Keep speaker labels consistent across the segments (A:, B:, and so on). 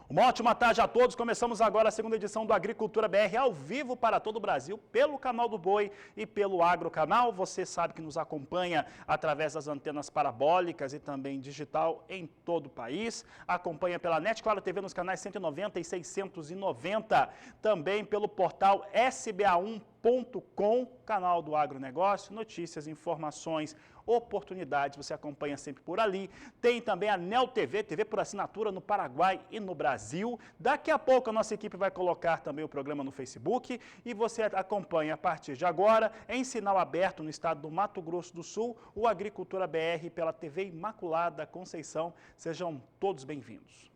A: Uma ótima tarde a todos. Começamos agora a segunda edição do Agricultura BR ao vivo para todo o Brasil, pelo canal do Boi e pelo Agrocanal. Você sabe que nos acompanha através das antenas parabólicas e também digital em todo o país. Acompanha pela NET Claro TV nos canais 190 e 690. Também pelo portal sba1.com, canal do agronegócio, notícias, informações, oportunidades, você acompanha sempre por ali. Tem também a Neo TV, TV por assinatura no Paraguai e no Brasil. Daqui a pouco a nossa equipe vai colocar também o programa no Facebook e você acompanha a partir de agora, em sinal aberto no estado do Mato Grosso do Sul, o Agricultura BR pela TV Imaculada Conceição. Sejam todos bem-vindos.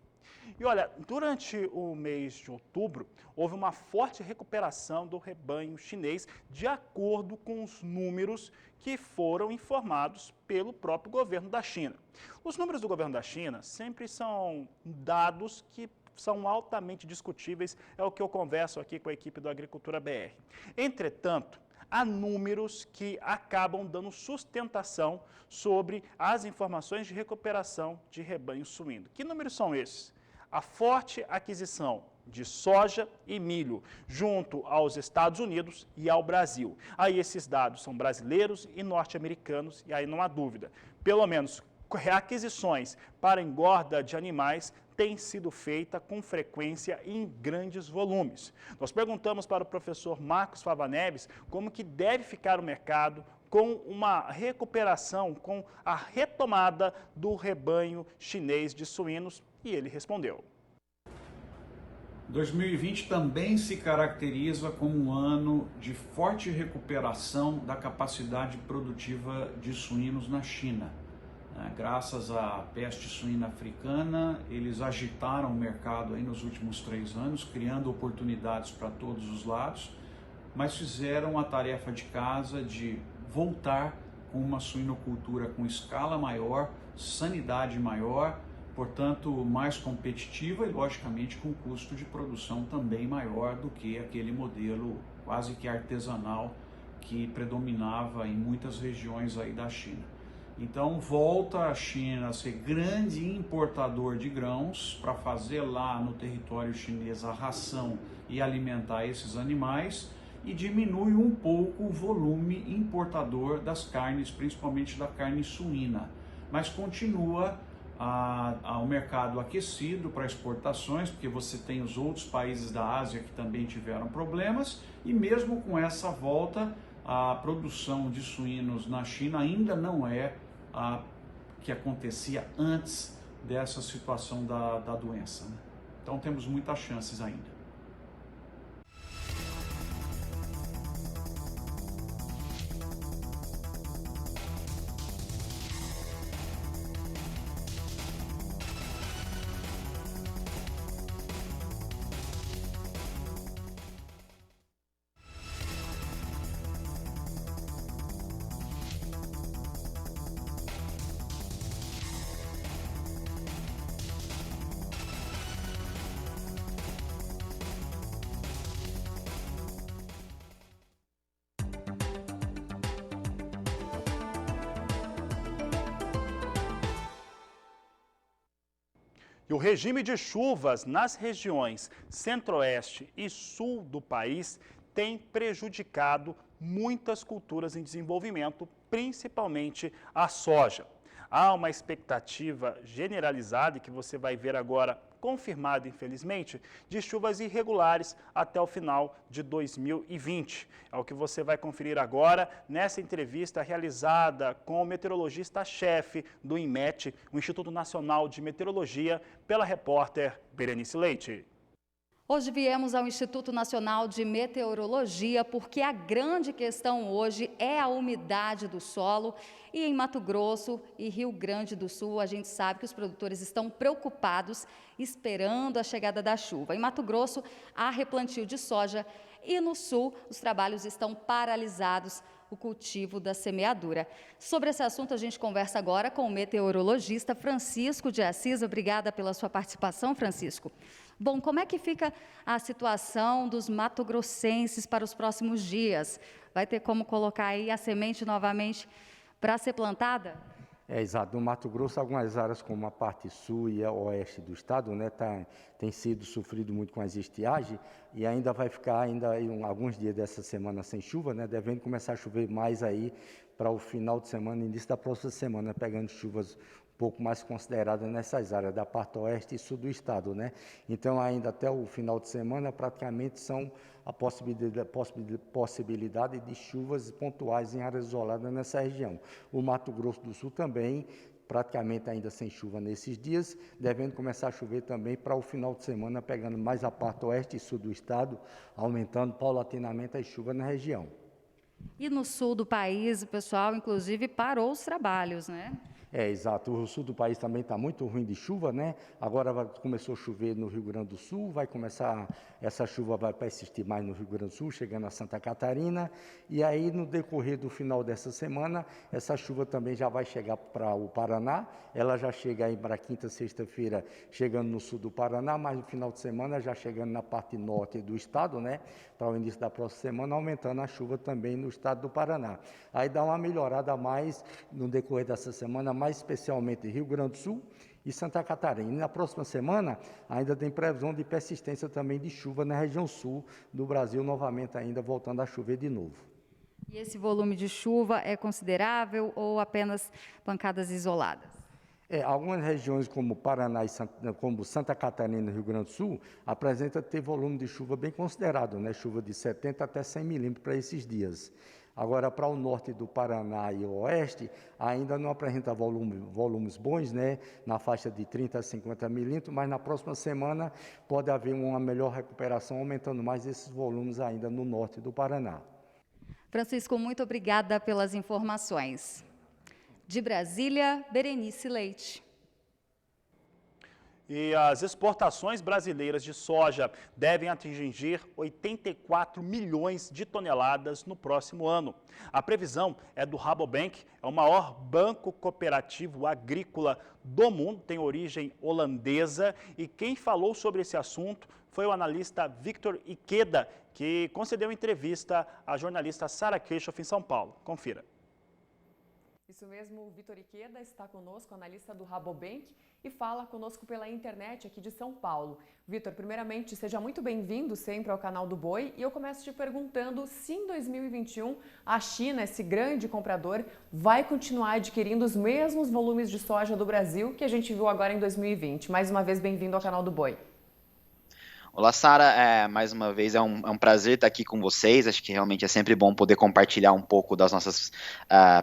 A: E olha, durante o mês de outubro, houve uma forte recuperação do rebanho chinês, de acordo com os números que foram informados pelo próprio governo da China. Os números do governo da China sempre são dados que são altamente discutíveis, é o que eu converso aqui com a equipe do Agricultura BR. Entretanto, há números que acabam dando sustentação sobre as informações de recuperação de rebanho suíno. Que números são esses? A forte aquisição de soja e milho junto aos Estados Unidos e ao Brasil. Aí esses dados são brasileiros e norte-americanos e aí não há dúvida. Pelo menos aquisições para engorda de animais têm sido feita com frequência e em grandes volumes. Nós perguntamos para o professor Marcos Fava Neves como que deve ficar o mercado com uma recuperação, com a retomada do rebanho chinês de suínos, e ele respondeu.
B: 2020 também se caracteriza como um ano de forte recuperação da capacidade produtiva de suínos na China. Graças à peste suína africana, eles agitaram o mercado aí nos últimos 3 anos, criando oportunidades para todos os lados, mas fizeram a tarefa de casa de voltar com uma suinocultura com escala maior, sanidade maior, portanto mais competitiva e logicamente com custo de produção também maior do que aquele modelo quase que artesanal que predominava em muitas regiões aí da China. Então volta a China a ser grande importador de grãos para fazer lá no território chinês a ração e alimentar esses animais, e diminui um pouco o volume importador das carnes, principalmente da carne suína, mas continua ao mercado aquecido para exportações, porque você tem os outros países da Ásia que também tiveram problemas, e mesmo com essa volta, a produção de suínos na China ainda não é a que acontecia antes dessa situação da doença, né? Então temos muitas chances ainda.
A: E o regime de chuvas nas regiões centro-oeste e sul do país tem prejudicado muitas culturas em desenvolvimento, principalmente a soja. Há uma expectativa generalizada, e que você vai ver agora confirmada, infelizmente, de chuvas irregulares até o final de 2020. É o que você vai conferir agora nessa entrevista realizada com o meteorologista-chefe do INMET, o Instituto Nacional de Meteorologia, pela repórter Berenice Leite.
C: Hoje viemos ao Instituto Nacional de Meteorologia porque a grande questão hoje é a umidade do solo, e em Mato Grosso e Rio Grande do Sul a gente sabe que os produtores estão preocupados esperando a chegada da chuva. Em Mato Grosso há replantio de soja e no sul os trabalhos estão paralisados, o cultivo da semeadura. Sobre esse assunto a gente conversa agora com o meteorologista Francisco de Assis. Obrigada pela sua participação, Francisco. Bom, como é que fica a situação dos matogrossenses para os próximos dias? Vai ter como colocar aí a semente novamente para ser plantada?
D: Exato. No Mato Grosso, algumas áreas como a parte sul e a oeste do estado, né, tem sido sofrido muito com as estiagens e ainda vai ficar alguns dias dessa semana sem chuva, né, devendo começar a chover mais aí para o final de semana, início da próxima semana, pegando chuvas um pouco mais consideradas nessas áreas da parte oeste e sul do estado, né? Então, ainda até o final de semana, praticamente são a possibilidade de chuvas pontuais em áreas isoladas nessa região. O Mato Grosso do Sul também, praticamente ainda sem chuva nesses dias, devendo começar a chover também para o final de semana, pegando mais a parte oeste e sul do estado, aumentando paulatinamente as chuvas na região.
C: E no sul do país, o pessoal, inclusive, parou os trabalhos, né?
D: Exato. O sul do país também está muito ruim de chuva, né? Agora começou a chover no Rio Grande do Sul, essa chuva vai persistir mais no Rio Grande do Sul, chegando a Santa Catarina, e aí no decorrer do final dessa semana, essa chuva também já vai chegar para o Paraná, ela já chega aí para quinta, sexta-feira, chegando no sul do Paraná, mas no final de semana já chegando na parte norte do estado, né? Para o início da próxima semana, aumentando a chuva também no estado do Paraná. Aí dá uma melhorada a mais no decorrer dessa semana, mais especialmente Rio Grande do Sul e Santa Catarina. E na próxima semana ainda tem previsão de persistência também de chuva na região sul do Brasil, novamente ainda voltando a chover de novo.
C: E esse volume de chuva é considerável ou apenas pancadas isoladas?
D: Algumas regiões como Paraná e como Santa Catarina e Rio Grande do Sul apresentam ter volume de chuva bem considerado, né? Chuva de 70 até 100 milímetros para esses dias. Agora, para o norte do Paraná e o oeste, ainda não apresenta volumes bons, né? Na faixa de 30 a 50 milímetros, mas na próxima semana pode haver uma melhor recuperação, aumentando mais esses volumes ainda no norte do Paraná.
C: Francisco, muito obrigada pelas informações. De Brasília, Berenice Leite.
A: E as exportações brasileiras de soja devem atingir 84 milhões de toneladas no próximo ano. A previsão é do Rabobank, é o maior banco cooperativo agrícola do mundo, tem origem holandesa, e quem falou sobre esse assunto foi o analista Victor Ikeda, que concedeu entrevista à jornalista Sara Kirchhoff em São Paulo. Confira.
E: Isso mesmo, o Victor Ikeda está conosco, analista do Rabobank, e fala conosco pela internet aqui de São Paulo. Victor, primeiramente, seja muito bem-vindo sempre ao canal do Boi, e eu começo te perguntando se em 2021 a China, esse grande comprador, vai continuar adquirindo os mesmos volumes de soja do Brasil que a gente viu agora em 2020. Mais uma vez, bem-vindo ao canal do Boi.
F: Olá, Sara, mais uma vez é um prazer estar aqui com vocês. Acho que realmente é sempre bom poder compartilhar um pouco das nossas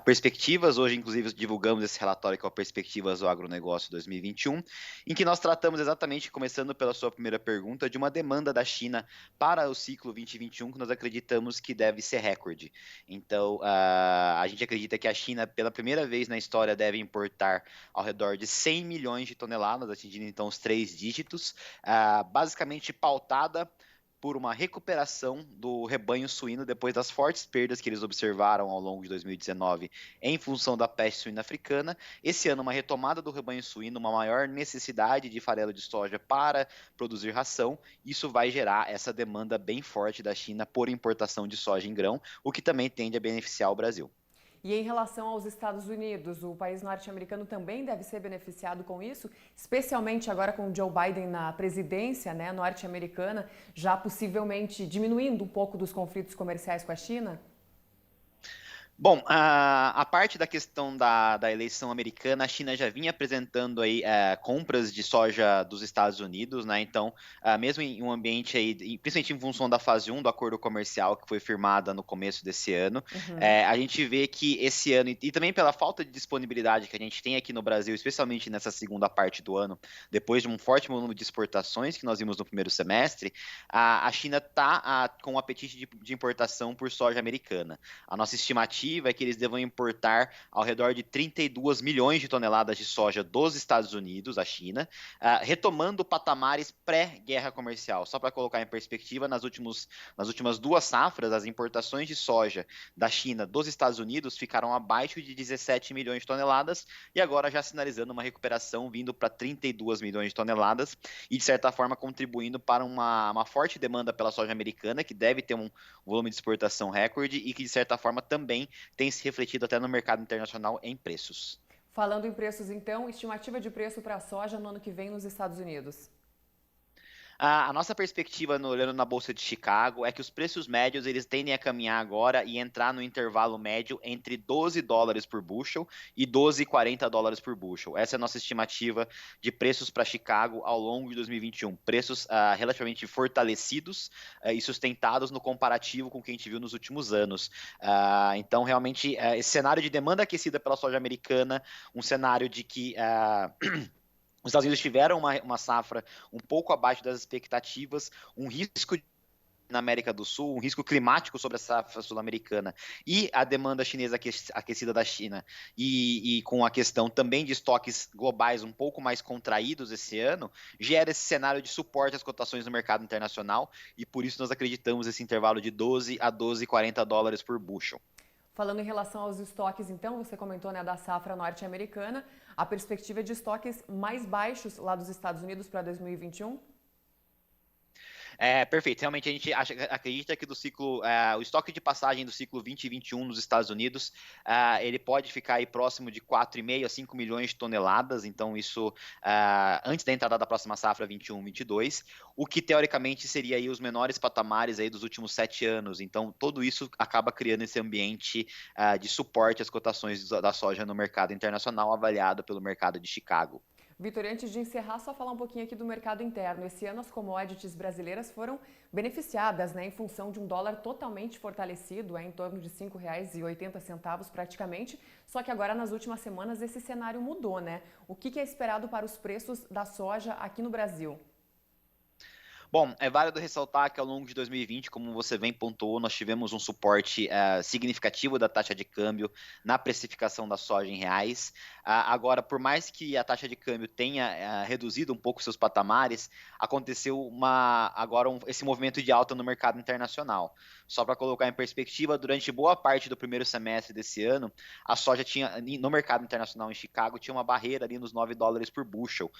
F: perspectivas. Hoje, inclusive, divulgamos esse relatório que é o Perspectivas do Agronegócio 2021, em que nós tratamos exatamente, começando pela sua primeira pergunta, de uma demanda da China para o ciclo 2021 que nós acreditamos que deve ser recorde. Então, a gente acredita que a China, pela primeira vez na história, deve importar ao redor de 100 milhões de toneladas, atingindo então os 3 dígitos, basicamente pautada por uma recuperação do rebanho suíno depois das fortes perdas que eles observaram ao longo de 2019 em função da peste suína africana. Esse ano, uma retomada do rebanho suíno, uma maior necessidade de farelo de soja para produzir ração. Isso vai gerar essa demanda bem forte da China por importação de soja em grão, o que também tende a beneficiar o Brasil.
E: E em relação aos Estados Unidos, o país norte-americano também deve ser beneficiado com isso, especialmente agora com o Joe Biden na presidência, né, norte-americana, já possivelmente diminuindo um pouco dos conflitos comerciais com a China?
F: Bom, a parte da questão da eleição americana, a China já vinha apresentando aí compras de soja dos Estados Unidos, né? Então, mesmo em um ambiente aí, principalmente em função da fase 1 do acordo comercial que foi firmada no começo desse ano, a gente vê que esse ano, e também pela falta de disponibilidade que a gente tem aqui no Brasil, especialmente nessa segunda parte do ano, depois de um forte volume de exportações que nós vimos no primeiro semestre, a China está com um apetite de importação por soja americana. A nossa estimativa é que eles devam importar ao redor de 32 milhões de toneladas de soja dos Estados Unidos, a China, retomando patamares pré-guerra comercial. Só para colocar em perspectiva, nas últimas 2 safras, as importações de soja da China dos Estados Unidos ficaram abaixo de 17 milhões de toneladas e agora já sinalizando uma recuperação vindo para 32 milhões de toneladas e, de certa forma, contribuindo para uma forte demanda pela soja americana, que deve ter um volume de exportação recorde e que, de certa forma, também tem se refletido até no mercado internacional em preços.
E: Falando em preços, então, estimativa de preço para a soja no ano que vem nos Estados Unidos.
F: A nossa perspectiva, olhando na Bolsa de Chicago, é que os preços médios eles tendem a caminhar agora e entrar no intervalo médio entre $12 por bushel e $12,40 por bushel. Essa é a nossa estimativa de preços para Chicago ao longo de 2021. Preços relativamente fortalecidos e sustentados no comparativo com o que a gente viu nos últimos anos. Então, realmente, esse cenário de demanda aquecida pela soja americana, um cenário de que os Estados Unidos tiveram uma safra um pouco abaixo das expectativas, um risco na América do Sul, um risco climático sobre a safra sul-americana e a demanda chinesa aquecida da China e com a questão também de estoques globais um pouco mais contraídos esse ano, gera esse cenário de suporte às cotações no mercado internacional e por isso nós acreditamos nesse intervalo de 12 a 12,40 dólares por bushel.
E: Falando em relação aos estoques, então, você comentou, né, da safra norte-americana, a perspectiva é de estoques mais baixos lá dos Estados Unidos para 2021?
F: Perfeito. Realmente a gente acredita que o estoque de passagem do ciclo 2021 nos Estados Unidos, ele pode ficar aí próximo de 4,5 a 5 milhões de toneladas, então isso antes da entrada da próxima safra 21-22, o que teoricamente seria aí os menores patamares aí dos últimos 7 anos. Então tudo isso acaba criando esse ambiente de suporte às cotações da soja no mercado internacional avaliado pelo mercado de Chicago.
E: Vitor, antes de encerrar, só falar um pouquinho aqui do mercado interno. Esse ano as commodities brasileiras foram beneficiadas, né, em função de um dólar totalmente fortalecido, em torno de R$ 5,80 praticamente. Só que agora, nas últimas semanas, esse cenário mudou, né? O que é esperado para os preços da soja aqui no Brasil?
F: Bom, é válido ressaltar que ao longo de 2020, como você bem pontuou, nós tivemos um suporte significativo da taxa de câmbio na precificação da soja em reais. Agora, por mais que a taxa de câmbio tenha reduzido um pouco seus patamares, aconteceu esse movimento de alta no mercado internacional. Só para colocar em perspectiva, durante boa parte do primeiro semestre desse ano, a soja tinha, no mercado internacional em Chicago, tinha uma barreira ali nos $9 por bushel.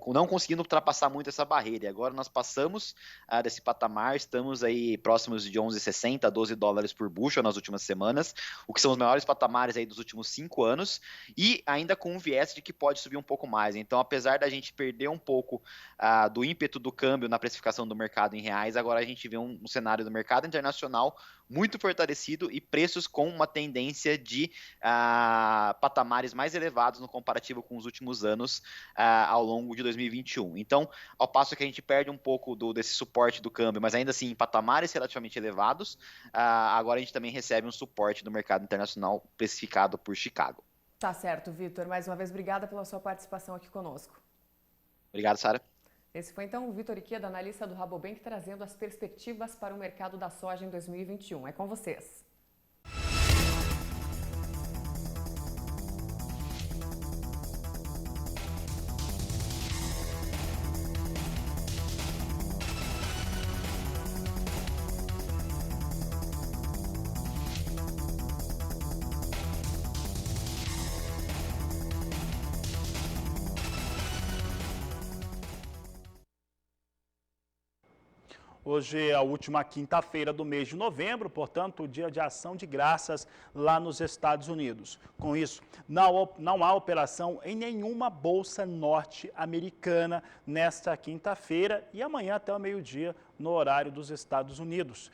F: Não conseguindo ultrapassar muito essa barreira. E agora nós passamos desse patamar, estamos aí próximos de 11,60 a $12 por bushel nas últimas semanas, o que são os maiores patamares aí dos últimos 5 anos, e ainda com um viés de que pode subir um pouco mais. Então, apesar da gente perder um pouco do ímpeto do câmbio na precificação do mercado em reais, agora a gente vê um cenário do mercado internacional muito fortalecido e preços com uma tendência de patamares mais elevados no comparativo com os últimos anos ao longo de 2021. Então, ao passo que a gente perde um pouco desse suporte do câmbio, mas ainda assim em patamares relativamente elevados, agora a gente também recebe um suporte do mercado internacional precificado por Chicago.
E: Tá certo, Vitor. Mais uma vez, obrigada pela sua participação aqui conosco.
F: Obrigado, Sara.
E: Esse foi então o Vitor Ikeda, analista do Rabobank, trazendo as perspectivas para o mercado da soja em 2021. É com vocês.
A: Hoje é a última quinta-feira do mês de novembro, portanto, o dia de ação de graças lá nos Estados Unidos. Com isso, não há operação em nenhuma bolsa norte-americana nesta quinta-feira e amanhã até o meio-dia no horário dos Estados Unidos.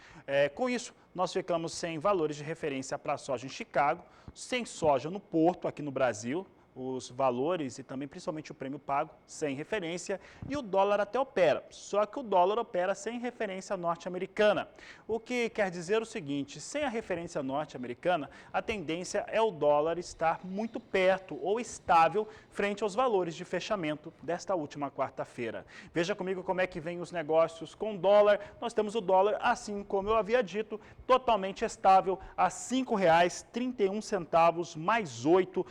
A: Com isso, nós ficamos sem valores de referência para a soja em Chicago, sem soja no Porto, aqui no Brasil, os valores e também principalmente o prêmio pago sem referência e o dólar até opera, só que o dólar opera sem referência norte-americana, o que quer dizer o seguinte, sem a referência norte-americana, a tendência é o dólar estar muito perto ou estável frente aos valores de fechamento desta última quarta-feira. Veja comigo como é que vem os negócios com dólar. Nós temos o dólar, assim como eu havia dito, totalmente estável a R$ 5,31 mais 8,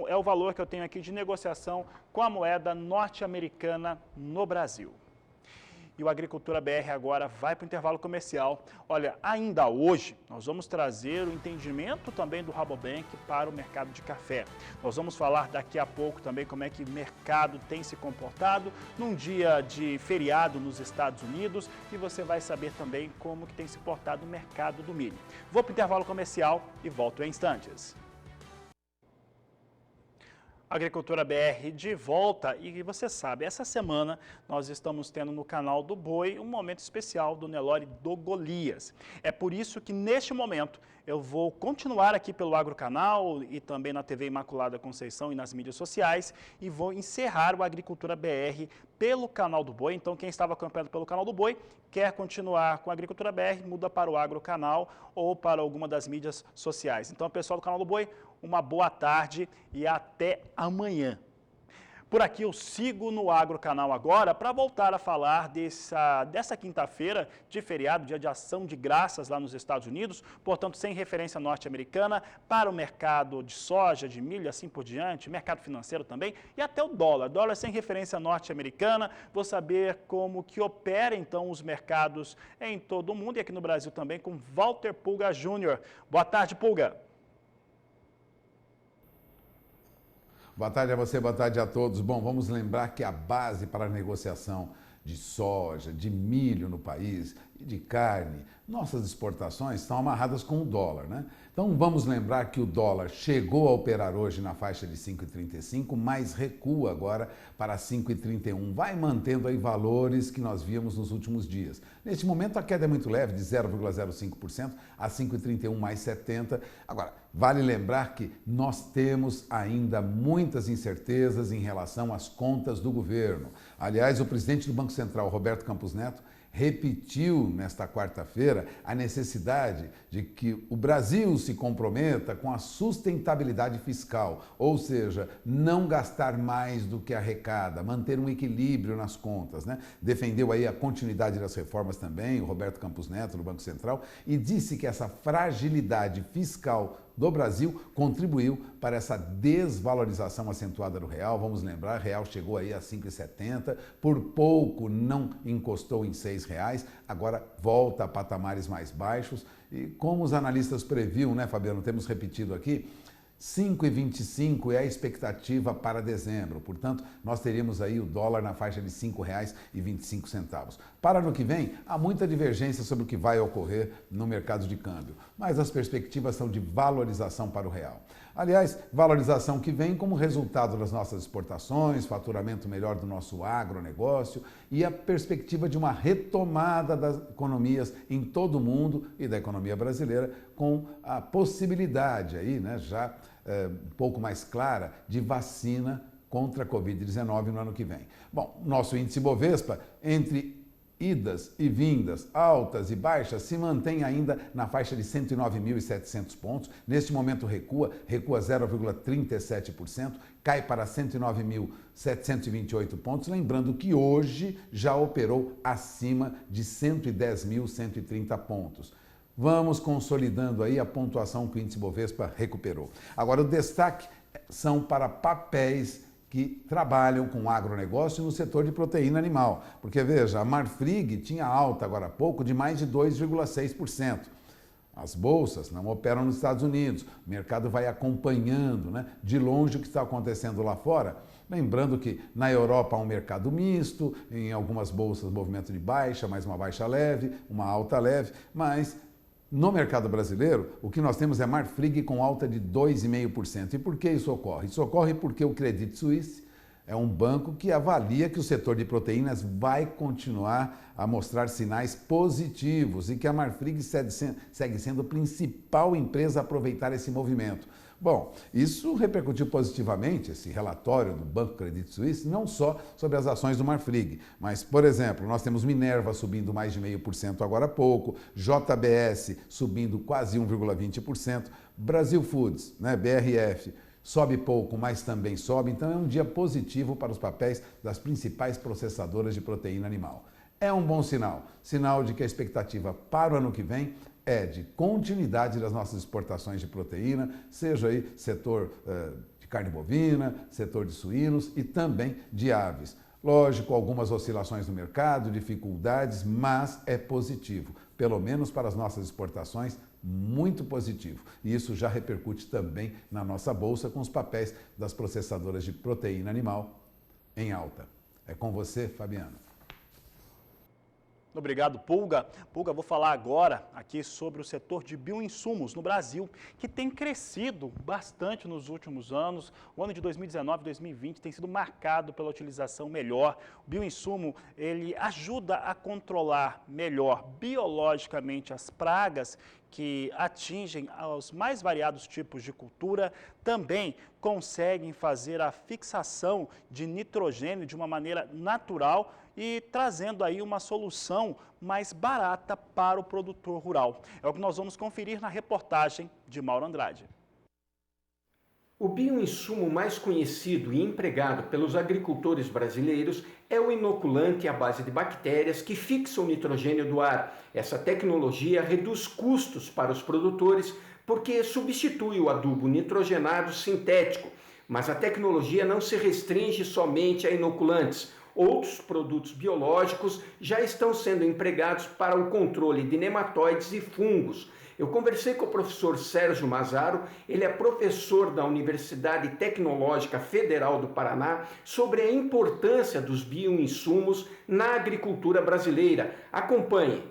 A: é o valor que eu tenho aqui de negociação com a moeda norte-americana no Brasil. E o Agricultura BR agora vai para o intervalo comercial. Olha, ainda hoje nós vamos trazer o entendimento também do Rabobank para o mercado de café. Nós vamos falar daqui a pouco também como é que o mercado tem se comportado num dia de feriado nos Estados Unidos e você vai saber também como que tem se portado o mercado do milho. Vou para o intervalo comercial e volto em instantes. Agricultura BR de volta e você sabe, essa semana nós estamos tendo no canal do Boi um momento especial do Nelore do Golias. É por isso que neste momento eu vou continuar aqui pelo Agrocanal e também na TV Imaculada Conceição e nas mídias sociais e vou encerrar o Agricultura BR pelo canal do Boi. Então quem estava acompanhando pelo canal do Boi quer continuar com a Agricultura BR, muda para o Agrocanal ou para alguma das mídias sociais. Então pessoal do canal do Boi, uma boa tarde e até amanhã. Por aqui eu sigo no Agrocanal agora para voltar a falar dessa quinta-feira de feriado, dia de ação de graças lá nos Estados Unidos, portanto sem referência norte-americana, para o mercado de soja, de milho, assim por diante, mercado financeiro também e até o dólar. Dólar sem referência norte-americana, vou saber como que opera então os mercados em todo o mundo e aqui no Brasil também com Walter Pulga Júnior. Boa tarde, Pulga.
G: Boa tarde a você, boa tarde a todos. Bom, vamos lembrar que a base para a negociação de soja, de milho no país e de carne, nossas exportações estão amarradas com o dólar, né? Então vamos lembrar que o dólar chegou a operar hoje na faixa de 5,35, mas recua agora para 5,31. Vai mantendo aí valores que nós víamos nos últimos dias. Neste momento a queda é muito leve, de 0,05% a 5,31 mais 70. Agora, vale lembrar que nós temos ainda muitas incertezas em relação às contas do governo. Aliás, o presidente do Banco Central, Roberto Campos Neto, repetiu nesta quarta-feira a necessidade de que o Brasil se comprometa com a sustentabilidade fiscal, ou seja, não gastar mais do que arrecada, manter um equilíbrio nas contas, né? Defendeu aí a continuidade das reformas também, o Roberto Campos Neto, do Banco Central, e disse que essa fragilidade fiscal do Brasil contribuiu para essa desvalorização acentuada do real. Vamos lembrar, o real chegou aí a 5,70, por pouco não encostou em R$6, agora volta a patamares mais baixos. E como os analistas previam, né, Fabiano, temos repetido aqui, 5,25 é a expectativa para dezembro. Portanto, nós teríamos aí o dólar na faixa de R$ 5,25. Para ano que vem, há muita divergência sobre o que vai ocorrer no mercado de câmbio, mas as perspectivas são de valorização para o real. Aliás, valorização que vem como resultado das nossas exportações, faturamento melhor do nosso agronegócio e a perspectiva de uma retomada das economias em todo o mundo e da economia brasileira, com a possibilidade aí, né, já um pouco mais clara, de vacina contra a Covid-19 no ano que vem. Bom, nosso índice Bovespa, entre idas e vindas, altas e baixas, se mantém ainda na faixa de 109.700 pontos. Neste momento recua 0,37%, cai para 109.728 pontos. Lembrando que hoje já operou acima de 110.130 pontos. Vamos consolidando aí a pontuação que o índice Bovespa recuperou. Agora, o destaque são para papéis que trabalham com agronegócio no setor de proteína animal. Porque, veja, a Marfrig tinha alta agora há pouco de mais de 2,6%. As bolsas não operam nos Estados Unidos, o mercado vai acompanhando, né, de longe o que está acontecendo lá fora. Lembrando que na Europa há um mercado misto, em algumas bolsas movimento de baixa, mais uma baixa leve, uma alta leve, mas no mercado brasileiro, o que nós temos é Marfrig com alta de 2,5%. E por que isso ocorre? Isso ocorre porque o Credit Suisse é um banco que avalia que o setor de proteínas vai continuar a mostrar sinais positivos e que a Marfrig segue sendo a principal empresa a aproveitar esse movimento. Bom, isso repercutiu positivamente, esse relatório do Banco Credit Suisse, não só sobre as ações do Marfrig, mas, por exemplo, nós temos Minerva subindo mais de 0,5% agora há pouco, JBS subindo quase 1,20%, Brasil Foods, né, BRF, sobe pouco, mas também sobe, então é um dia positivo para os papéis das principais processadoras de proteína animal. É um bom sinal, sinal de que a expectativa para o ano que vem é de continuidade das nossas exportações de proteína, seja aí setor de carne bovina, setor de suínos e também de aves. Lógico, algumas oscilações no mercado, dificuldades, mas é positivo, pelo menos para as nossas exportações, muito positivo. E isso já repercute também na nossa bolsa com os papéis das processadoras de proteína animal em alta. É com você, Fabiano.
A: Obrigado, Pulga. Pulga, vou falar agora aqui sobre o setor de bioinsumos no Brasil, que tem crescido bastante nos últimos anos. O ano de 2019 e 2020 tem sido marcado pela utilização melhor. O bioinsumo, ele ajuda a controlar melhor biologicamente as pragas que atingem os mais variados tipos de cultura, também conseguem fazer a fixação de nitrogênio de uma maneira natural e trazendo aí uma solução mais barata para o produtor rural. É o que nós vamos conferir na reportagem de Mauro Andrade.
H: O bioinsumo mais conhecido e empregado pelos agricultores brasileiros é o inoculante à base de bactérias que fixam o nitrogênio do ar. Essa tecnologia reduz custos para os produtores porque substitui o adubo nitrogenado sintético. Mas a tecnologia não se restringe somente a inoculantes. Outros produtos biológicos já estão sendo empregados para o controle de nematóides e fungos. Eu conversei com o professor Sérgio Mazaro, ele é professor da Universidade Tecnológica Federal do Paraná, sobre a importância dos bioinsumos na agricultura brasileira. Acompanhe.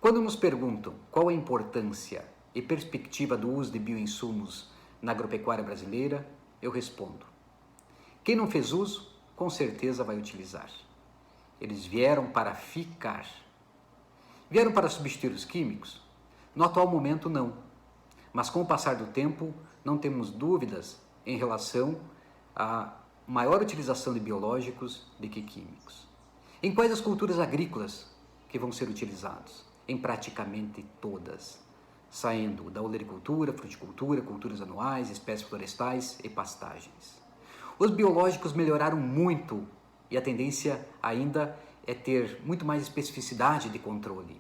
I: Quando nos perguntam qual a importância e perspectiva do uso de bioinsumos na agropecuária brasileira, eu respondo: quem não fez uso, com certeza vai utilizar. Eles vieram para ficar. Vieram para substituir os químicos? No atual momento, não. Mas com o passar do tempo, não temos dúvidas em relação à maior utilização de biológicos do que químicos. Em quais as culturas agrícolas que vão ser utilizados? Em praticamente todas, saindo da olericultura, fruticultura, culturas anuais, espécies florestais e pastagens. Os biológicos melhoraram muito e a tendência ainda é ter muito mais especificidade de controle.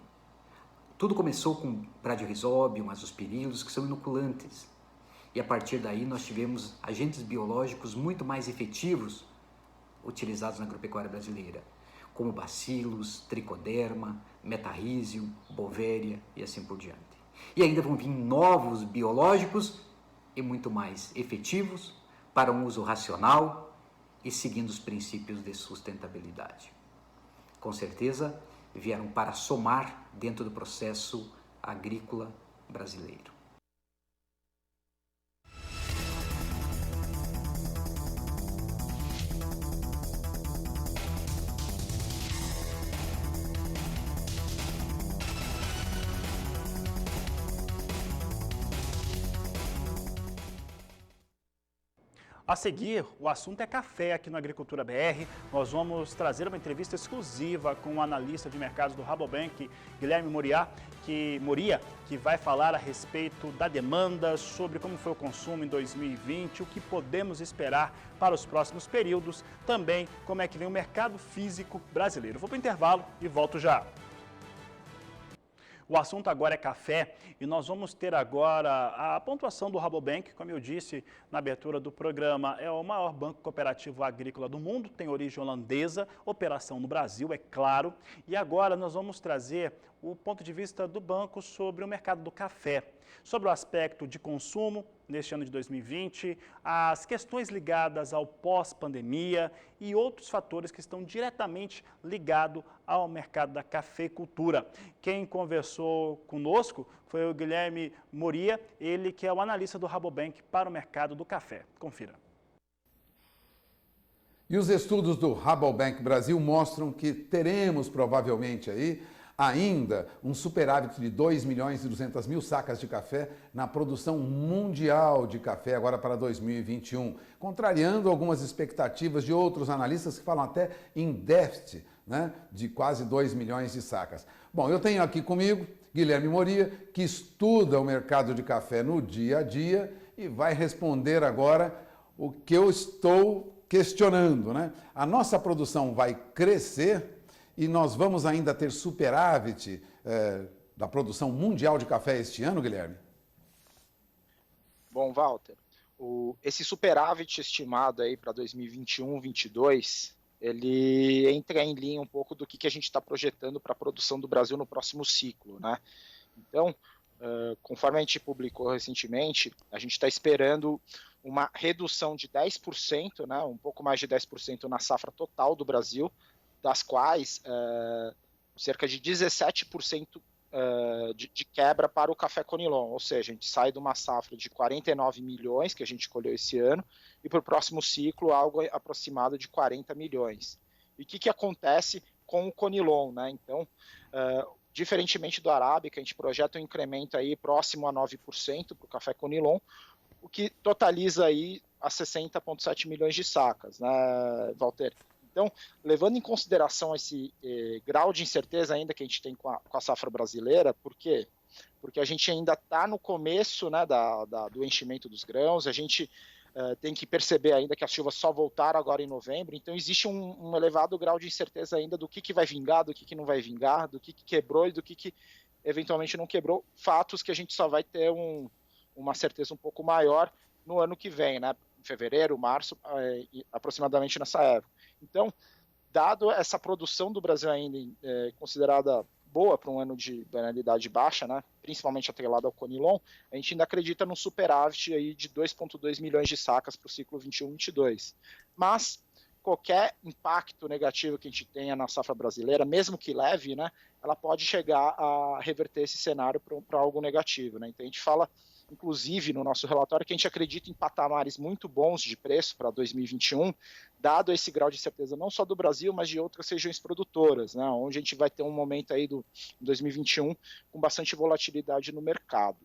I: Tudo começou com Bradyrhizobium, azospirilos, que são inoculantes. E a partir daí nós tivemos agentes biológicos muito mais efetivos utilizados na agropecuária brasileira, como bacilos, tricoderma, metarrhizium, bovéria e assim por diante. E ainda vão vir novos biológicos e muito mais efetivos para um uso racional e seguindo os princípios de sustentabilidade. Com certeza, vieram para somar dentro do processo agrícola brasileiro.
A: A seguir, o assunto é café aqui no Agricultura BR. Nós vamos trazer uma entrevista exclusiva com o analista de mercados do Rabobank, Guilherme Moria, que vai falar a respeito da demanda, sobre como foi o consumo em 2020, o que podemos esperar para os próximos períodos, também como é que vem o mercado físico brasileiro. Vou para o intervalo e volto já. O assunto agora é café e nós vamos ter agora a pontuação do Rabobank, como eu disse na abertura do programa, é o maior banco cooperativo agrícola do mundo, tem origem holandesa, operação no Brasil, é claro. E agora nós vamos trazer o ponto de vista do banco sobre o mercado do café, sobre o aspecto de consumo neste ano de 2020, as questões ligadas ao pós-pandemia e outros fatores que estão diretamente ligados ao mercado da cafeicultura. Quem conversou conosco foi o Guilherme Moria, ele que é o analista do Rabobank para o mercado do café. Confira.
G: E os estudos do Rabobank Brasil mostram que teremos provavelmente aí ainda um superávit de 2.200.000 sacas de café na produção mundial de café agora para 2021, contrariando algumas expectativas de outros analistas que falam até em déficit, né, de quase 2 milhões de sacas. Bom, eu tenho aqui comigo Guilherme Moria, que estuda o mercado de café no dia a dia e vai responder agora o que eu estou questionando, né? A nossa produção vai crescer e nós vamos ainda ter superávit da produção mundial de café este ano, Guilherme?
J: Bom, Walter, esse superávit estimado aí para 2021-22, ele entra em linha um pouco do que a gente está projetando para a produção do Brasil no próximo ciclo, né? Então, conforme a gente publicou recentemente, a gente está esperando uma redução de 10%, né, um pouco mais de 10% na safra total do Brasil, das quais cerca de 17% de quebra para o café Conilon, ou seja, a gente sai de uma safra de 49 milhões que a gente colheu esse ano e para o próximo ciclo algo aproximado de 40 milhões. E o que acontece com o Conilon, né? Então, diferentemente do Arábica, a gente projeta um incremento aí próximo a 9% para o café Conilon, o que totaliza aí a 60,7 milhões de sacas, né, Walter? Então, levando em consideração esse grau de incerteza ainda que a gente tem com a safra brasileira, por quê? Porque a gente ainda está no começo, né, do enchimento dos grãos, a gente tem que perceber ainda que as chuvas só voltaram agora em novembro, então existe um elevado grau de incerteza ainda do que vai vingar, do que não vai vingar, do que quebrou e do que eventualmente não quebrou, fatos que a gente só vai ter uma certeza um pouco maior no ano que vem, né, em fevereiro, março, aproximadamente nessa época. Então, dado essa produção do Brasil ainda considerada boa para um ano de banalidade baixa, né, principalmente atrelada ao Conilon, a gente ainda acredita num superávit aí de 2,2 milhões de sacas para o ciclo 21-22. Mas qualquer impacto negativo que a gente tenha na safra brasileira, mesmo que leve, né, ela pode chegar a reverter esse cenário para algo negativo, né? Então a gente fala, inclusive, no nosso relatório, que a gente acredita em patamares muito bons de preço para 2021, dado esse grau de certeza não só do Brasil, mas de outras regiões produtoras, né, onde a gente vai ter um momento aí do 2021 com bastante volatilidade no mercado.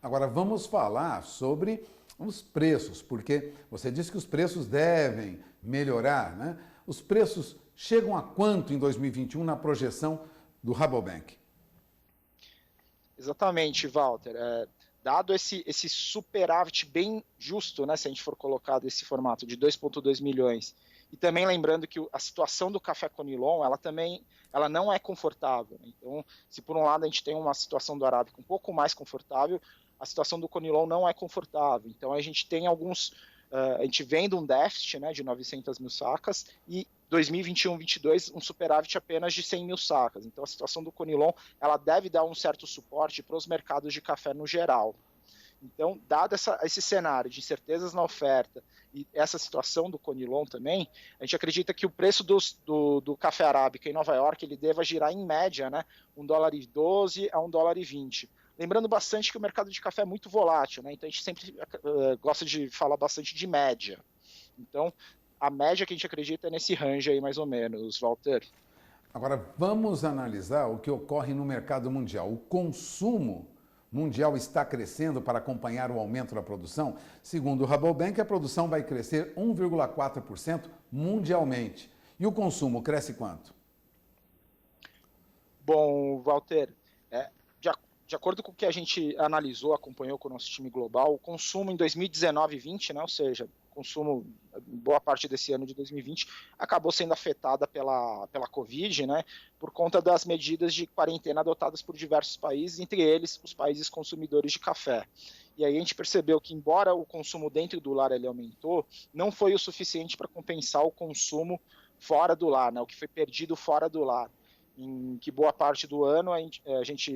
G: Agora vamos falar sobre os preços, porque você disse que os preços devem melhorar, né? Os preços chegam a quanto em 2021 na projeção do Rabobank?
J: Exatamente, Walter. Dado esse superávit bem justo, né, se a gente for colocar desse formato de 2,2 milhões, e também lembrando que a situação do café Conilon, ela não é confortável. Então, se por um lado a gente tem uma situação do Arábica um pouco mais confortável, a situação do Conilon não é confortável. Então, a gente tem a gente vem de um déficit, né, de 900 mil sacas e 2021-22 um superávit apenas de 100 mil sacas. Então a situação do Conilon ela deve dar um certo suporte para os mercados de café no geral. Então, dado esse cenário de incertezas na oferta e essa situação do Conilon também, a gente acredita que o preço do café Arábica em Nova York ele deva girar em média, né, $1,12 a $1,20. Lembrando bastante que o mercado de café é muito volátil, né? Então a gente sempre gosta de falar bastante de média. Então, a média que a gente acredita é nesse range aí, mais ou menos, Walter.
G: Agora, vamos analisar o que ocorre no mercado mundial. O consumo mundial está crescendo para acompanhar o aumento da produção? Segundo o Rabobank, a produção vai crescer 1,4% mundialmente. E o consumo cresce quanto?
J: Bom, Walter, de acordo com o que a gente analisou, acompanhou com o nosso time global, o consumo em 2019 e 2020, né, ou seja, consumo, boa parte desse ano de 2020, acabou sendo afetada pela Covid, né, por conta das medidas de quarentena adotadas por diversos países, entre eles os países consumidores de café. E aí a gente percebeu que, embora o consumo dentro do lar ele aumentou, não foi o suficiente para compensar o consumo fora do lar, né, o que foi perdido fora do lar. Em que boa parte do ano a gente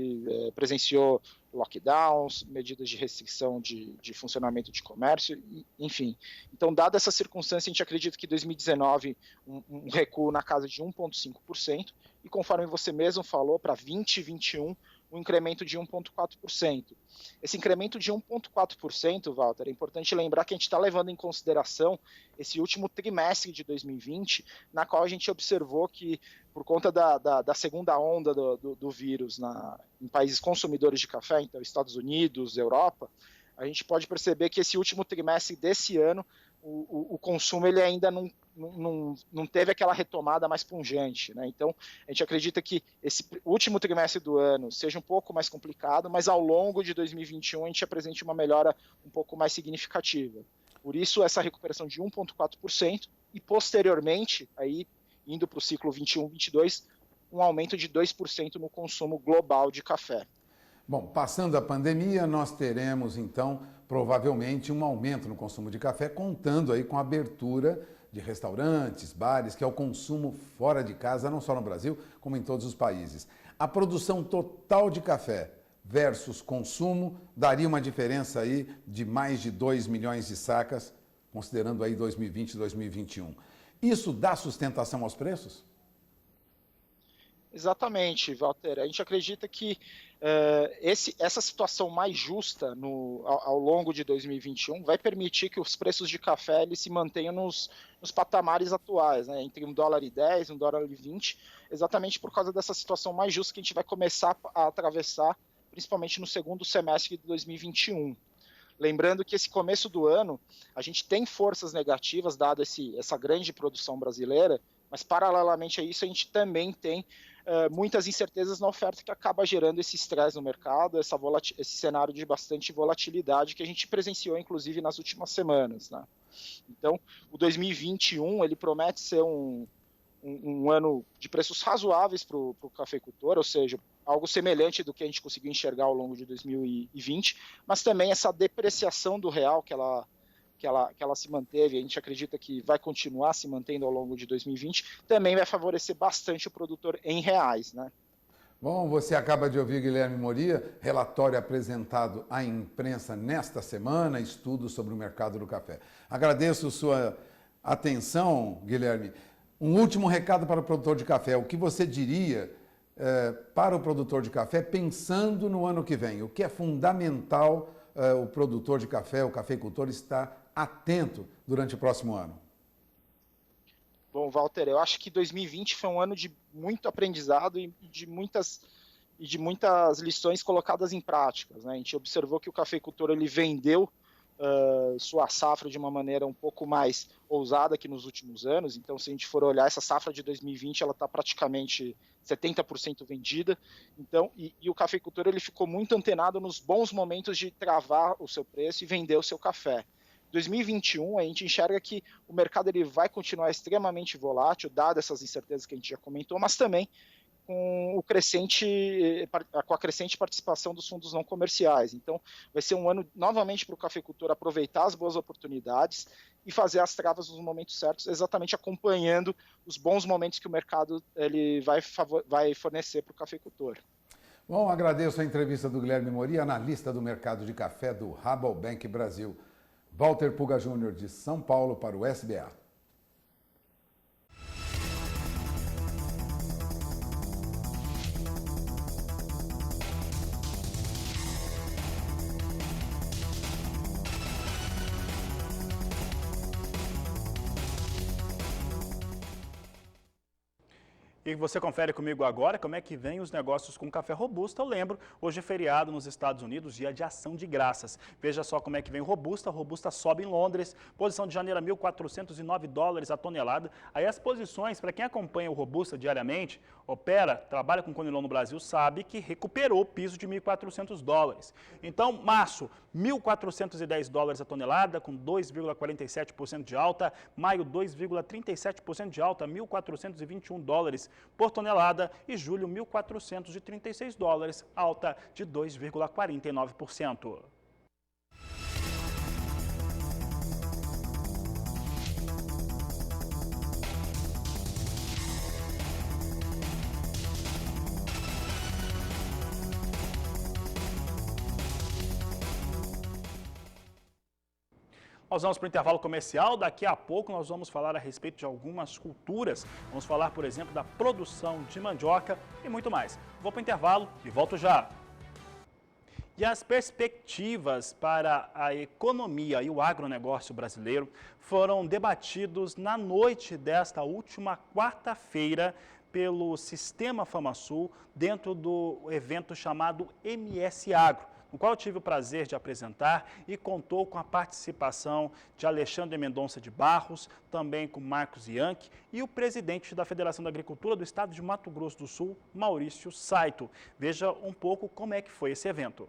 J: presenciou lockdowns, medidas de restrição de funcionamento de comércio, enfim. Então, dada essa circunstância, a gente acredita que 2019 um recuo na casa de 1,5%, e conforme você mesmo falou, para 2021, um incremento de 1,4%. Esse incremento de 1,4%, Walter, é importante lembrar que a gente está levando em consideração esse último trimestre de 2020, na qual a gente observou que, por conta da segunda onda do vírus em países consumidores de café, então Estados Unidos, Europa, a gente pode perceber que esse último trimestre desse ano, o consumo ele ainda não teve aquela retomada mais pungente, né? Então, a gente acredita que esse último trimestre do ano seja um pouco mais complicado, mas ao longo de 2021 a gente apresente uma melhora um pouco mais significativa. Por isso, essa recuperação de 1,4% e, posteriormente, aí, indo para o ciclo 21-22, um aumento de 2% no consumo global de café.
G: Bom, passando a pandemia, nós teremos, então, provavelmente um aumento no consumo de café, contando aí com a abertura de restaurantes, bares, que é o consumo fora de casa, não só no Brasil, como em todos os países. A produção total de café versus consumo daria uma diferença aí de mais de 2 milhões de sacas, considerando aí 2020 e 2021. Isso dá sustentação aos preços?
J: Exatamente, Walter. A gente acredita que essa situação mais justa ao longo de 2021 vai permitir que os preços de café eles se mantenham nos patamares atuais, né, entre $1,10 e $1,20, exatamente por causa dessa situação mais justa que a gente vai começar a atravessar, principalmente no segundo semestre de 2021. Lembrando que esse começo do ano, a gente tem forças negativas, dada essa grande produção brasileira, mas paralelamente a isso a gente também tem muitas incertezas na oferta que acaba gerando esse estresse no mercado, esse cenário de bastante volatilidade que a gente presenciou, inclusive, nas últimas semanas, né? Então, o 2021 ele promete ser um ano de preços razoáveis para o cafeicultor, ou seja, algo semelhante do que a gente conseguiu enxergar ao longo de 2020, mas também essa depreciação do real que ela se manteve, a gente acredita que vai continuar se mantendo ao longo de 2020, também vai favorecer bastante o produtor em reais, né?
G: Bom, você acaba de ouvir Guilherme Moria, relatório apresentado à imprensa nesta semana, estudo sobre o mercado do café. Agradeço sua atenção, Guilherme. Um último recado para o produtor de café. O que você diria para o produtor de café pensando no ano que vem? O que é fundamental o produtor de café, o cafeicultor, estar atento durante o próximo ano?
J: Bom, Walter, eu acho que 2020 foi um ano de muito aprendizado e de muitas lições colocadas em práticas, né? A gente observou que o cafeicultor ele vendeu sua safra de uma maneira um pouco mais ousada que nos últimos anos. Então, se a gente for olhar essa safra de 2020, ela está praticamente 70% vendida. Então, e o cafeicultor ele ficou muito antenado nos bons momentos de travar o seu preço e vender o seu café. 2021, a gente enxerga que o mercado ele vai continuar extremamente volátil, dado essas incertezas que a gente já comentou, mas também com a crescente participação dos fundos não comerciais. Então, vai ser um ano novamente para o cafeicultor aproveitar as boas oportunidades e fazer as travas nos momentos certos, exatamente acompanhando os bons momentos que o mercado ele vai fornecer para o cafeicultor.
G: Bom, agradeço a entrevista do Guilherme Moria, analista do mercado de café do Rabobank Brasil. Walter Puga Júnior, de São Paulo, para o SBA.
A: E você confere comigo agora como é que vem os negócios com café robusta. Eu lembro, hoje é feriado nos Estados Unidos, dia de ação de graças. Veja só como é que vem o robusta. Robusta sobe em Londres, posição de janeiro a $1.409 a tonelada. Aí as posições, para quem acompanha o robusta diariamente, opera, trabalha com conilon no Brasil, sabe que recuperou o piso de $1.400. Então, março, $1.410 a tonelada, com 2,47% de alta. Maio, 2,37% de alta, $1.421 por tonelada. E julho, $1.436, alta de 2,49%. Nós vamos para o intervalo comercial. Daqui a pouco nós vamos falar a respeito de algumas culturas. Vamos falar, por exemplo, da produção de mandioca e muito mais. Vou para o intervalo e volto já. E as perspectivas para a economia e o agronegócio brasileiro foram debatidos na noite desta última quarta-feira pelo Sistema FamaSul, dentro do evento chamado MS Agro, no qual eu tive o prazer de apresentar e contou com a participação de Alexandre Mendonça de Barros, também com Marcos Ianchi e o presidente da Federação da Agricultura do Estado de Mato Grosso do Sul, Maurício Saito. Veja um pouco como é que foi esse evento.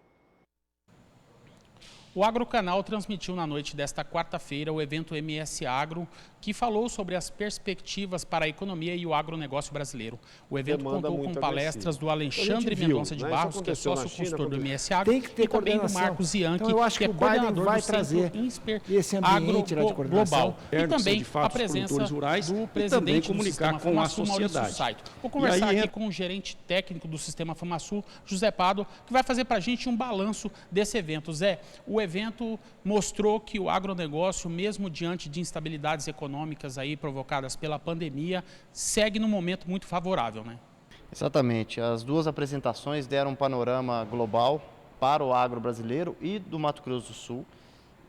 K: O Agrocanal transmitiu na noite desta quarta-feira o evento MS Agro, que falou sobre as perspectivas para a economia e o agronegócio brasileiro. O evento contou com palestras do Alexandre Mendonça de Barros, que é sócio-consultor do MS Agro, e também do Marcos Ianchi, que é coordenador do Centro INSPER Agro Global, e também a presença do presidente do Sistema FamaSul, Maurício Saito. Vou conversar aqui com o gerente técnico do Sistema FamaSul, José Pado, que vai fazer para a gente um balanço desse evento. Zé, o evento mostrou que o agronegócio, mesmo diante de instabilidades econômicas aí provocadas pela pandemia, segue num momento muito favorável, né?
L: Exatamente. As duas apresentações deram um panorama global para o agro brasileiro e do Mato Grosso do Sul.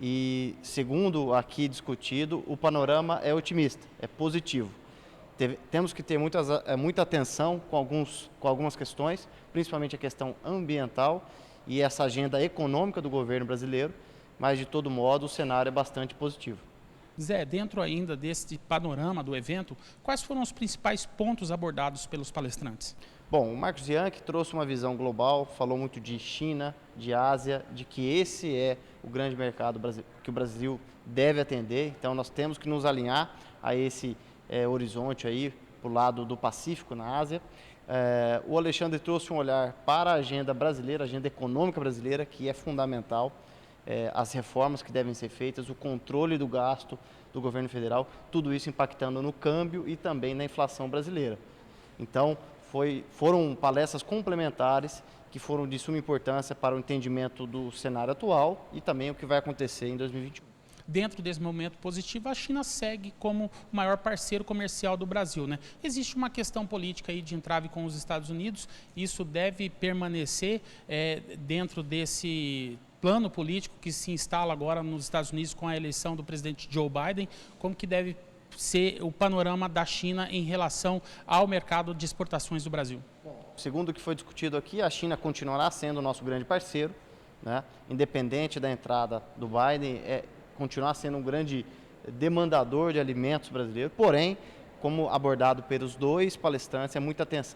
L: E, segundo aqui discutido, o panorama é otimista, é positivo. Temos que ter muita atenção com algumas questões, principalmente a questão ambiental e essa agenda econômica do governo brasileiro, mas, de todo modo, o cenário é bastante positivo.
K: Zé, dentro ainda desse panorama do evento, quais foram os principais pontos abordados pelos palestrantes?
L: Bom, o Marcos Bianchi trouxe uma visão global, falou muito de China, de Ásia, de que esse é o grande mercado que o Brasil deve atender, então nós temos que nos alinhar a esse horizonte aí, para o lado do Pacífico, na Ásia. O Alexandre trouxe um olhar para a agenda brasileira, a agenda econômica brasileira, que é fundamental, as reformas que devem ser feitas, o controle do gasto do governo federal, tudo isso impactando no câmbio e também na inflação brasileira. Então, foram palestras complementares que foram de suma importância para o entendimento do cenário atual e também o que vai acontecer em 2021.
K: Dentro desse momento positivo, a China segue como o maior parceiro comercial do Brasil, né? Existe uma questão política aí de entrave com os Estados Unidos, isso deve permanecer dentro desse plano político que se instala agora nos Estados Unidos com a eleição do presidente Joe Biden. Como que deve ser o panorama da China em relação ao mercado de exportações do Brasil?
L: Segundo o que foi discutido aqui, a China continuará sendo o nosso grande parceiro, né? Independente da entrada do Biden, continuar sendo um grande demandador de alimentos brasileiros. Porém, como abordado pelos dois palestrantes,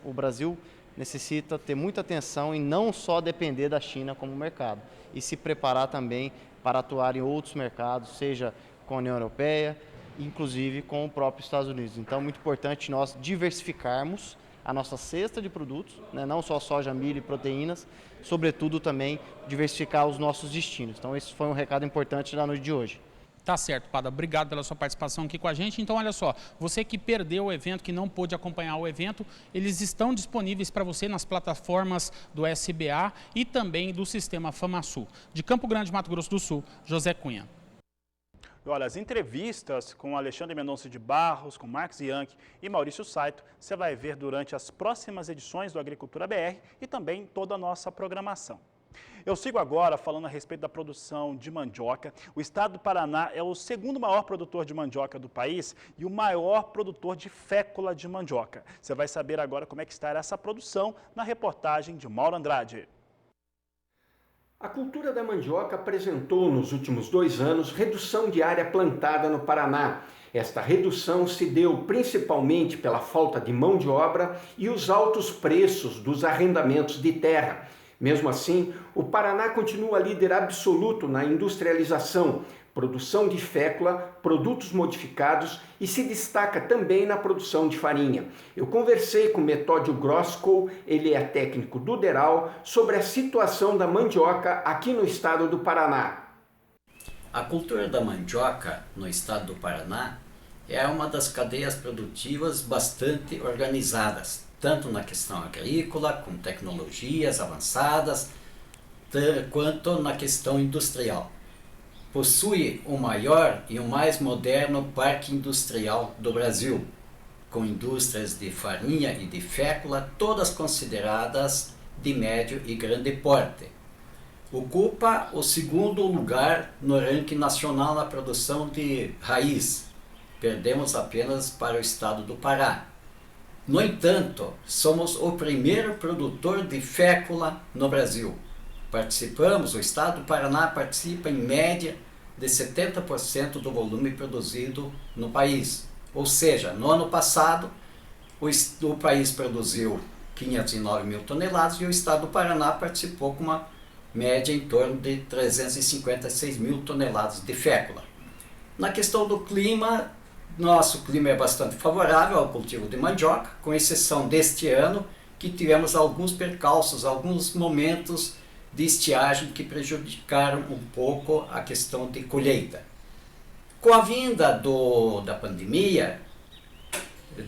L: o Brasil necessita ter muita atenção em não só depender da China como mercado, e se preparar também para atuar em outros mercados, seja com a União Europeia, inclusive com o próprio Estados Unidos. Então, é muito importante nós diversificarmos a nossa cesta de produtos, né? Não só soja, milho e proteínas, sobretudo também diversificar os nossos destinos. Então, esse foi um recado importante da noite de hoje.
K: Tá certo, Pada. Obrigado pela sua participação aqui com a gente. Então, olha só, você que perdeu o evento, que não pôde acompanhar o evento, eles estão disponíveis para você nas plataformas do SBA e também do Sistema FamaSul. De Campo Grande, Mato Grosso do Sul, José Cunha.
A: Olha, as entrevistas com Alexandre Mendonça de Barros, com Marcos Bianchi e Maurício Saito, você vai ver durante as próximas edições do Agricultura BR e também toda a nossa programação. Eu sigo agora falando a respeito da produção de mandioca. O estado do Paraná é o segundo maior produtor de mandioca do país e o maior produtor de fécula de mandioca. Você vai saber agora como é que está essa produção na reportagem de Mauro Andrade.
H: A cultura da mandioca apresentou nos últimos 2 anos redução de área plantada no Paraná. Esta redução se deu principalmente pela falta de mão de obra e os altos preços dos arrendamentos de terra. Mesmo assim, o Paraná continua líder absoluto na industrialização, produção de fécula, produtos modificados e se destaca também na produção de farinha. Eu conversei com Metódio Groscow, ele é técnico do DERAL, sobre a situação da mandioca aqui no estado do Paraná.
M: A cultura da mandioca no estado do Paraná é uma das cadeias produtivas bastante organizadas, tanto na questão agrícola, com tecnologias avançadas, quanto na questão industrial. Possui o maior e o mais moderno parque industrial do Brasil, com indústrias de farinha e de fécula, todas consideradas de médio e grande porte. Ocupa o 2º lugar no ranking nacional na produção de raiz. Perdemos apenas para o estado do Pará. No entanto, somos o primeiro produtor de fécula no Brasil. O estado do Paraná participa em média de 70% do volume produzido no país. Ou seja, no ano passado, o país produziu 509 mil toneladas e o estado do Paraná participou com uma média em torno de 356 mil toneladas de fécula. Na questão do clima, nosso clima é bastante favorável ao cultivo de mandioca, com exceção deste ano, que tivemos alguns percalços, alguns momentos de estiagem que prejudicaram um pouco a questão de colheita. Com a vinda da pandemia,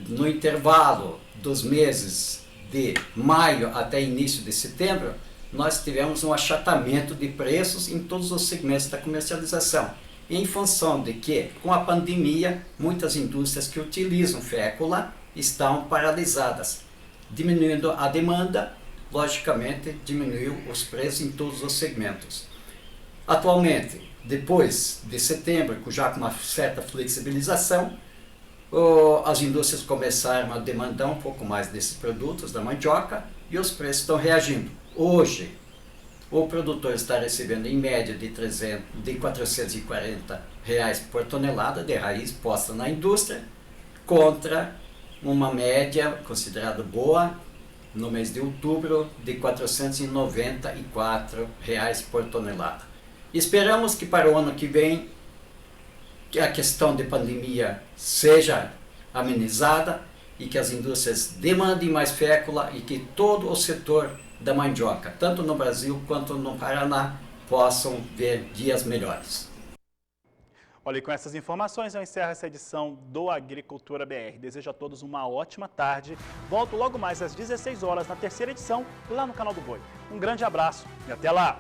M: no intervalo dos meses de maio até início de setembro, nós tivemos um achatamento de preços em todos os segmentos da comercialização, em função de que, com a pandemia, muitas indústrias que utilizam fécula estão paralisadas. Diminuindo a demanda, logicamente, diminuiu os preços em todos os segmentos. Atualmente, depois de setembro, já com uma certa flexibilização, as indústrias começaram a demandar um pouco mais desses produtos da mandioca e os preços estão reagindo. Hoje, o produtor está recebendo em média de R$440 por tonelada de raiz posta na indústria, contra uma média considerada boa no mês de outubro de R$494 por tonelada. Esperamos que para o ano que vem que a questão de pandemia seja amenizada e que as indústrias demandem mais fécula e que todo o setor da mandioca, tanto no Brasil quanto no Paraná, possam ver dias melhores.
A: Olha, e com essas informações eu encerro essa edição do Agricultura BR. Desejo a todos uma ótima tarde. Volto logo mais às 16 horas na terceira edição, lá no canal do Boi. Um grande abraço e até lá!